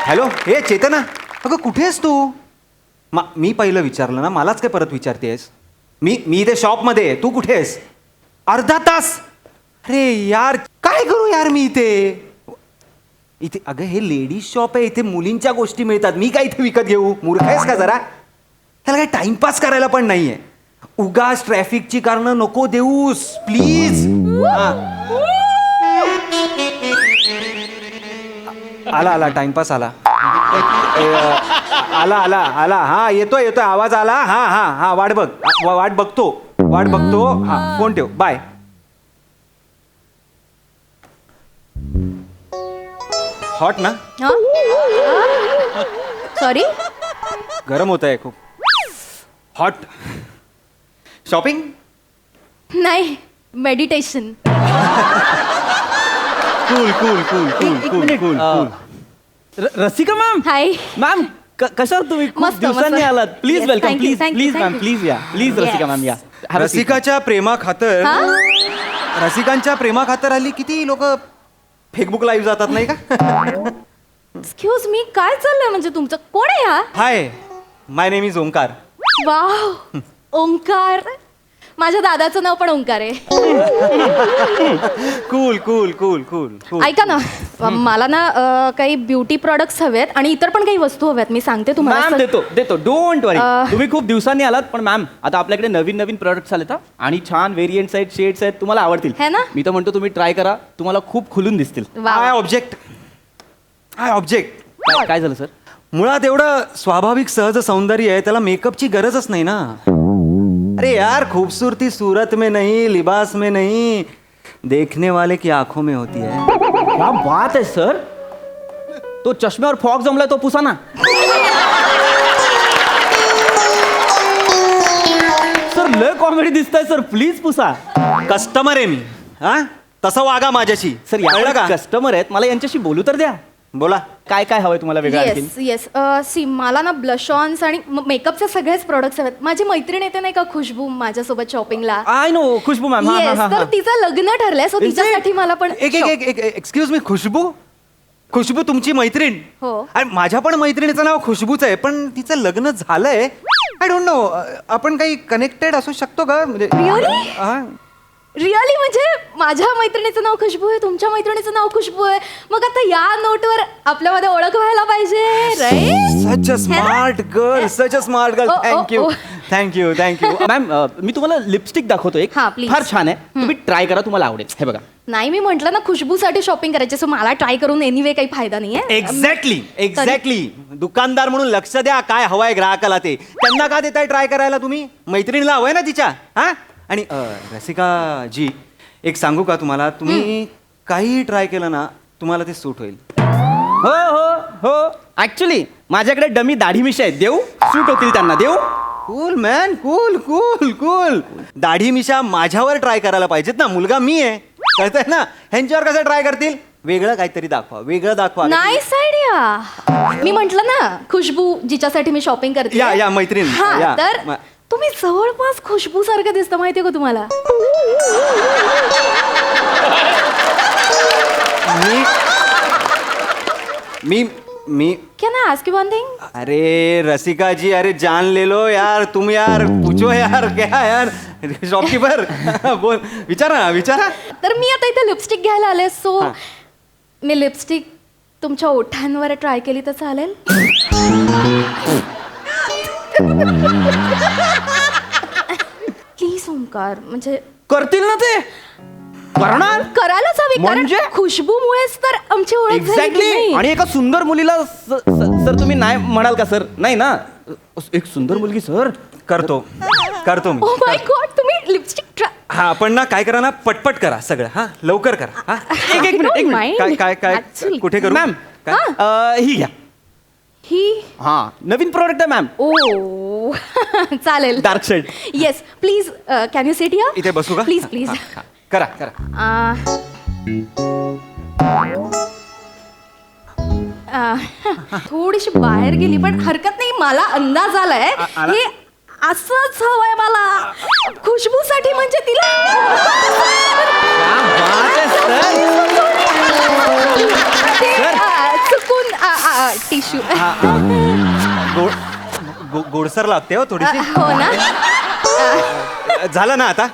Hello, हे चेतना, अगं कुठे आहेस तू? मी पहिलं विचारलं ना, मलाच काय परत विचारतेस? मी इथे शॉपमध्ये आहे, तू कुठे आहेस? अर्धा तास? अरे यार, काय करू यार मी इथे अगं हे लेडीज शॉप आहे, इथे मुलींच्या गोष्टी मिळतात. मी काय इथे विकत घेऊ? मूर्ख आहेस का जरा? त्याला काही टाइमपास करायला पण नाहीये. उगाच ट्रॅफिकची कारणं नको देऊस प्लीज. आला टाइमपास आला. आला हा, येतोय आवाज आला. हा वाट बघतो. हा, फोन ठेव, बाय. हॉट ना? सॉरी, गरम होत आहे खूप. हॉट. शॉपिंग नाही, meditation. Cool. Rasika ma'am. Hi ma'am कशावर तुम्ही खूप मस्त, दिवसांनी मस्त. आलात. Please Yes, welcome. thank you, please thank you, please thank ma'am, you. Please या. Please Rasika Yes. मॅम या. रसिकाच्या प्रेमाखातर हा? रसिकांच्या प्रेमाखातर हल्ली किती लोक फेसबुक लाईव्ह जातात नाही का? एक्सक्यूज मी, काय चाललंय म्हणजे तुमचं? कोण आहे हा? Hi, my name is Omkar. Wow, Omkar. माझ्या दादाचं नाव पण ओंकार आहे. कूल. ऐका ना, मला ना काही ब्युटी प्रोडक्ट्स हवेत आणि इतर पण काही वस्तू हव्यात. मी सांगते तुम्हाला. मॅम देतो डोंट वरी. अह. तुम्ही खूप दिवसांनी आलात, पण मॅम आता आपल्याकडे नवीन प्रोडक्ट्स आलेत हा. आणि छान व्हेरियंट्स आहेत, शेड्स आहेत, तुम्हाला आवडतील. है ना? मी तर म्हणतो तुम्ही ट्राय करा, तुम्हाला खूप खुलून दिसतील. I wow. ऑब्जेक्ट. काय झालं सर? मुळात एवढं स्वाभाविक सहज सौंदर्य आहे, त्याला मेकअपची गरजच नाही ना. अरे यार, खूबसूरती सूरत में नहीं, लिबास में नहीं, देखने वाले की आंखों में होती है. क्या बात आहे सर. तो चष्म्यावर फॉग जमलाय तो पुसा ना. सर लय कॉमेडी दिसताय सर, प्लीज पुसा. कस्टमर आहे मी, हा तसं वागा माझ्याशी. सर कळलं का? या कस्टमर आहेत, मला यांच्याशी बोलू तर द्या. बोला. काय काय हवंय तुम्हाला वेगळं आणखीन? येस सी, मला ना ब्लश ऑन्स आणि मेकअपचे सगळेच प्रोडक्ट्स हवेत. माझी मैत्रीण येते नाही का, खुशबू, माझ्यासोबत शॉपिंगला. I know, Khushboo ma'am. Yes, तर तिचं लग्न ठरलंय, सो तिच्यासाठी मला पण एक्सक्यूज मी, खुशबू तुमची मैत्रीण? हो. आणि माझ्या पण मैत्रिणीचं नाव खुशबूच आहे, पण तिचं लग्न झालंय. आय डोंट नो, आपण काही कनेक्टेड असू शकतो का? म्हणजे Really? हा. रिअली म्हणजे माझ्या मैत्रिणीचं नाव खुशबू आहे, तुमच्या मैत्रिणीचं नाव खुशबू आहे. मग आता या नोटवर आपल्यामध्ये ओळख व्हायला पाहिजे, right? Such a smart girl. Thank you. Ma'am मी तुम्हाला लिपस्टिक दाखवतो एक. हा, please. फार छान आहे, तुम्ही ट्राय करा, तुम्हाला आवडेल. हे बघा. नाही, मी म्हंटल ना खुशबूसाठी शॉपिंग करायची, सो मला ट्राय करून एनिवे काही फायदा नाहीये. एक्झॅक्टली. दुकानदार म्हणून लक्ष द्या, काय हवंय ग्राहकाला ते. त्यांना का देताय ट्राय करायला तुम्ही? मैत्रिणीला हवंय ना तिच्या. हा. आणि रसिका जी, एक सांगू का तुम्हाला, तुम्ही काही ट्राय केलं ना, तुम्हाला ते सूट होईल. हो ऍक्च्युली माझ्याकडे डमी दाढी मिशा आहेत, देऊ? सूट होतील त्यांना, देऊ? Cool man, cool. दाढी मिशा माझ्यावर ट्राय करायला पाहिजेत ना, मुलगा मी आहे, कळतंय ना. ह्यांच्यावर कसं ट्राय करतील? वेगळं काहीतरी दाखवा. Nice idea. मी म्हंटल ना खुशबू, जिच्यासाठी मी शॉपिंग करते. या मैत्रीण. हा, या. तर तुम्ही जवळपास खुशबू सारखं दिसतं, माहितीये का तुम्हाला? मी क्या ना आस्क यू वन थिंग? अरे रसिका जी, अरे जान ले लो यार, तुम यार पूछो यार, क्या यार शॉपकीपर. बोल, विचारा. तर मी आता इथे लिपस्टिक घ्यायला आले, सो मी लिपस्टिक तुमच्या ओठांवर ट्राय केली तर चालेल? प्लीज ओंकार, म्हणजे करतील ना ते, करणार. करायलाच हवी, म्हणजे? कारण खुशबूमुळेच तर आमची ओळख झाली की एक्झॅक्टली. नाही? आणि एका सुंदर मुलीला सर तुम्ही नाही म्हणाल का सर? नाही ना, एक सुंदर मुलगी सर. करतो मी. Oh my God, तुम्ही लिपस्टिक हा, पण ना काय करा ना, पटपट करा सगळं. हा, लवकर करा. हा. एक मिनिट. काय कुठे करू? मॅम ही घ्या. ही हा, नवीन प्रोडक्ट आहे मॅम. ओ चालेल. Dark shade. Yes please, can you sit here? इथे बसू का? प्लीज. हा. करा. थोडीशी बाहेर गेली, पण हरकत नाही. मला अंदाज आलाय हे असंच हवंय मला खुशबूसाठी, म्हणजे तिला. क्या बात है सर. चुकून टिश्यू गोडसर लागते हो थोडीशी. हो ना. झालं ना आता,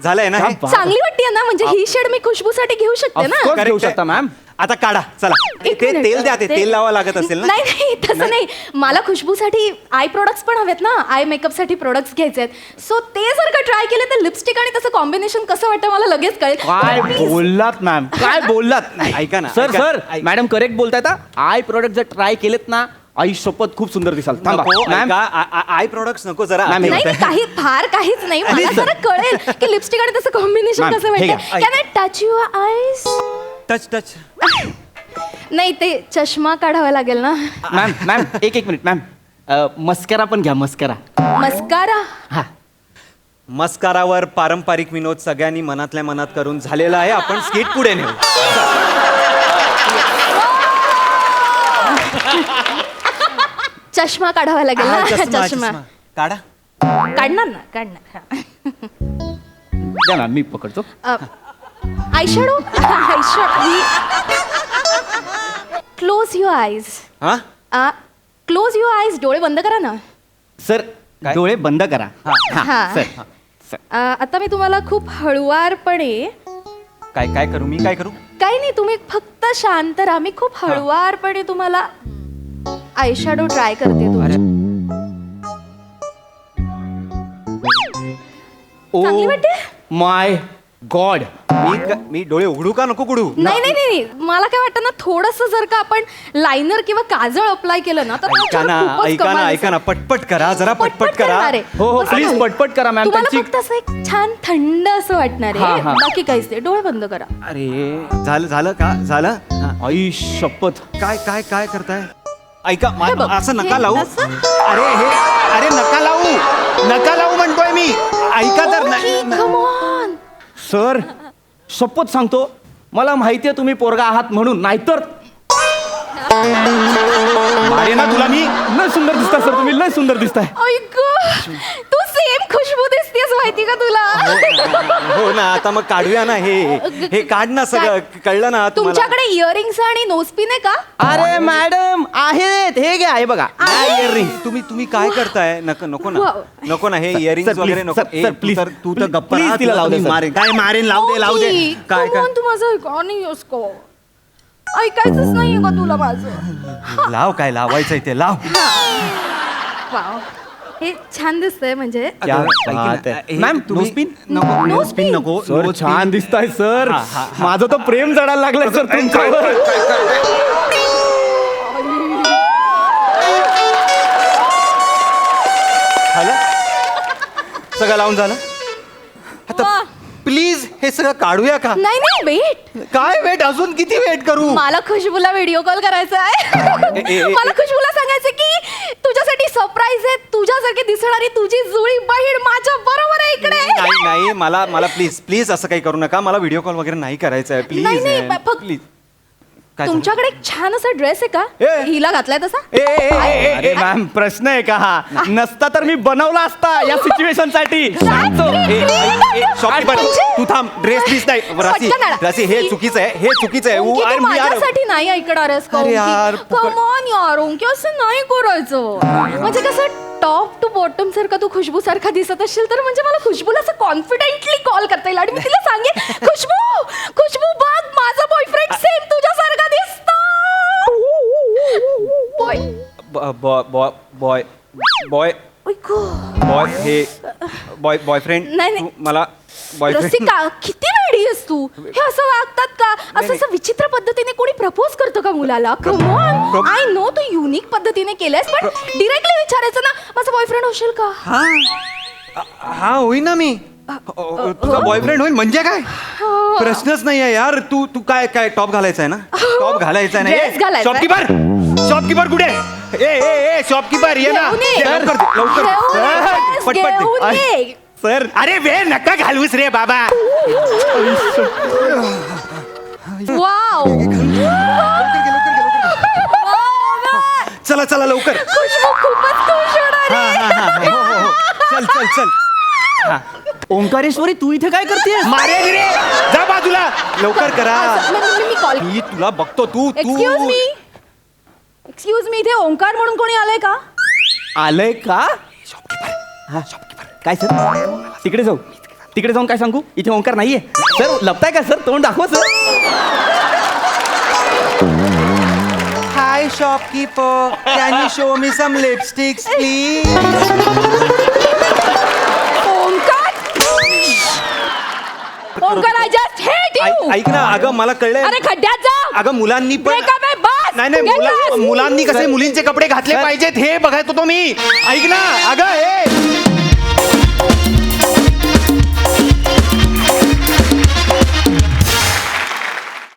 झालंय ना हे? चांगली वाटते ना, म्हणजे ही शेड मी खुशबूसाठी घेऊ शकते ना. Of course घेऊ Correct आहे. शकता मॅम. आता काढा चला. एक ते minute. तेल द्या, ते तेल लावा लागत असेल ना. नाही नाही तसं नाही, मला खुशबूसाठी आय प्रोडक्ट्स पण हवेत ना, आय मेकअपसाठी प्रोडक्ट्स घ्यायचे आहेत. सो ते जर का ट्राय केले तर लिपस्टिक आणि तसं कॉम्बिनेशन कसं वाटतं मला लगेच काय कळेल. Please. बोललात मॅम, काय बोललात. ऐका ना, सर ऐका- सर ऐक- मॅडम करेक्ट बोलतायत हा. आय प्रोडक्ट जर ट्राय केलेत ना, आई शपथ खूप सुंदर दिसाल. थांबा नको, मॅम. ऐका, आय प्रोडक्ट्स नको जरा. मॅम, आते नाही होतंय. काही फार काहीच नाही, मला Listen. जरा कळेल की लिपस्टिक आणि तसं कॉम्बिनेशन मॅम, कसं हे घ्या. वाटतं. Can I touch your eyes? Touch touch. नाही ते चष्मा काढावा लागेल ना. मॅम मॅम एक मिनिट मॅम. मस्करा पण घ्या, मस्करा. मस्कारा. हा. मस्कारावर पारंपरिक विनोद सगळ्यांनी मनातल्या मनात करून झालेला आहे. आपण स्किट पुढे नेऊ. चष्मा काढावा लागेल हा, ना. चष्मा, चष्मा चष्मा. काढा. काढणार ना, काढणार. द्या मॅम, मी पकडतो. आयशॅडो. Close your eyes. हा क्लोज युअर आईज. डोळे बंद करा ना. सर काय? डोळे बंद करा. हा. हा, सर. सर. आता मी तुम्हाला खूप हळुवारपणे, काय काय करू मी, काय करू? काही नाही तुम्ही फक्त शांत राहा. मी खूप हळुवारपणे तुम्हाला आयशॅडो ट्राय करते. चांगली वाटते? माय गॉड. मी डोळे उघडू का नको उघडू? नाही नाही नाही, मला काय वाटतं ना, थोडस जर का आपण लायनर किंवा काजळ अप्लाय केलं ना तर ऐका ना, खूपच ऐका ना, कमाल ऐका ना, दिसेल. पटपट करा जरा, पटपट करा. करणार आहे. हो, हो, मस्त please झालं. पटपट करा, मॅम. तुम्हाला त्यांची- फक्त असं एक छान थंड असं वाटणार हा, आहे, हा. बाकी काहीच नाही. डोळे बंद करा. अरे झालं झालं का झालं? हा. आई शपथ. काय काय काय करताय? ऐका हे बघ, असं नका हे लावू. असं? अरे नका लावू म्हणतोय मी. ऐका तर नाही. Come on. सर शपथ सांगतो, मला माहितीये तुम्ही पोरगा आहात म्हणून, नाहीतर मारे ना तुला मी. लय सुंदर दिसताय सर तुम्ही, लय सुंदर दिसताय. ऐक, तू सेम खुशबू दिसतेस माहिती का तुला. हो ना, आता मग काढूया ना हे काढ ना सगळं. कळलं ना तुम्हाला? तुमच्याकडे इयरिंग्स आणि नोजपिन आहे का? अरे मॅडम आहेत, हे घ्या, हे बघा. आहे. इयरिंग तुम्ही काय करताय? नको ना Wow. नको ना, हे सर, इयरिंग सर, वगैरे please, नको. Sir, sir, please. तू तर गप्पा Please राहा, तिला लावू दे, मी सर. मारेन. काय मारेन? लावू दे. काय Come on, तू माझं गाणी असको ऐकायचंच नाहीये का तुला माझं? लाव, काय लावायचंय ते लाव. वाव, हे छान दिसतंय म्हणजे. क्या अगं, ऐक ना, बात आहे. हे मॅम, तुम्ही- नोजपिन? नको, नोजपिन? नोजपिन नको. Sir nose pin. छान दिसताय सर. हा, हा, हा. माझं तर प्रेम जडायला लागलंय सर तुमच्यावर. झालं सगळं लावून झालं. आता वा. प्लीज हे सगळं काढूया का? नाही नाही, वेट. काय वेट, अजून किती वेट करू? मला खुशबूला व्हिडिओ कॉल करायचा आहे. मला खुशबूला सांगायचं की तुझ्यासाठी सरप्राईज आहे. तुझ्यासारखी दिसणारी तुझी जुळी बहीण माझ्या बरोबर आहे इकडे. नाही मला प्लीज असं काही करू नका. मला व्हिडिओ कॉल वगैरे नाही करायचा आहे. नाही, नाही, प्लीज फक्त- प्लीज. काय झालं? तुमच्याकडे एक छान असा ड्रेस आहे का? ए. हिला घातलाय तसा? अरे मॅम, प्रश्न आहे का हा? नसता तर मी बनवला असता या सिच्युएशन साठी. सांगतो. शॉपकीपर तू थांब. ड्रेस प्लीज नाही. राशी पटकन आणा. राशी, हे चुकीचं आहे, हे चुकीचं आहे. ओंकी, तू यार, मी यार माझ्यासाठी नाही ऐकणार आहेस का? अरे यार, कम ऑन यार ओंकी, असं नाही करायचं. म्हणजे कसं टॉप टू बॉटम सारखा तू खुशबू सारखा दिसत असेल तर म्हणजे मला खुशबूला असं कॉन्फिडेंटली कॉल करता येईल आणि मी तिला सांगेन, खुशबू बघ, माझा बॉयफ्रेंड सेम तुझ्यासारखा दिसतो. बॉय बॉय हे बॉयफ्रेंड नाही, नाही. मला बॉयफ्रेंड. रसिका, किती वेडी आहेस तू. हे असं वागतात का? असं विचित्र पद्धतीने कोणी प्रपोज करतं का मुलाला? कम ऑन, आय नो तू युनिक पद्धतीने केलंयस, पण डिरेक्टली विचारायचं ना, माझा बॉयफ्रेंड होशील का? हा होईन ना मी. तुझा बॉयफ्रेंड होईल म्हणजे काय? प्रश्नच नाही आहे यार. तू काय टॉप घालायचा आहे ना? टॉप घालायचा आहे Dress ना? घालायचा आहे. शॉपकीपर कुठे? ए शॉपकीपर ये ना. घेऊन ये. ये, लवकर दे, लवकर दे. घेऊन पटपट दे. घेऊन ये. सर अरे वे नका घालूस रे बाबा. वाव. चला लवकर. खुशबू खूपच खुश होणार आहे. हो. चल ओंकारेश्वरी तू इथे काय करतेस? मारे रे जा बाजूला लवकर करा. मी कॉल मी तुला बघतो तू एक्सक्यूज मी इथे ओंकार म्हणून कोणी आलंय का? आलंय का? हा, काय सर तिकडे जाऊन काय सांगू? इथे ओंकार नाहीये सर. लपताय का सर? तोंड दाखव sir. Hi shopkeeper can you show me some lipsticks please. Omkar I just hate you. ऐक ना अगं मला कळलंय. अरे खड्ड्यात जा. अगं मुलांनी पण Breakup आहे, बस. नाही Get lost. मुलांनी कसे मुलींचे कपडे घातले सर. पाहिजेत हे बघायचो तो मी. ऐक ना अगं हे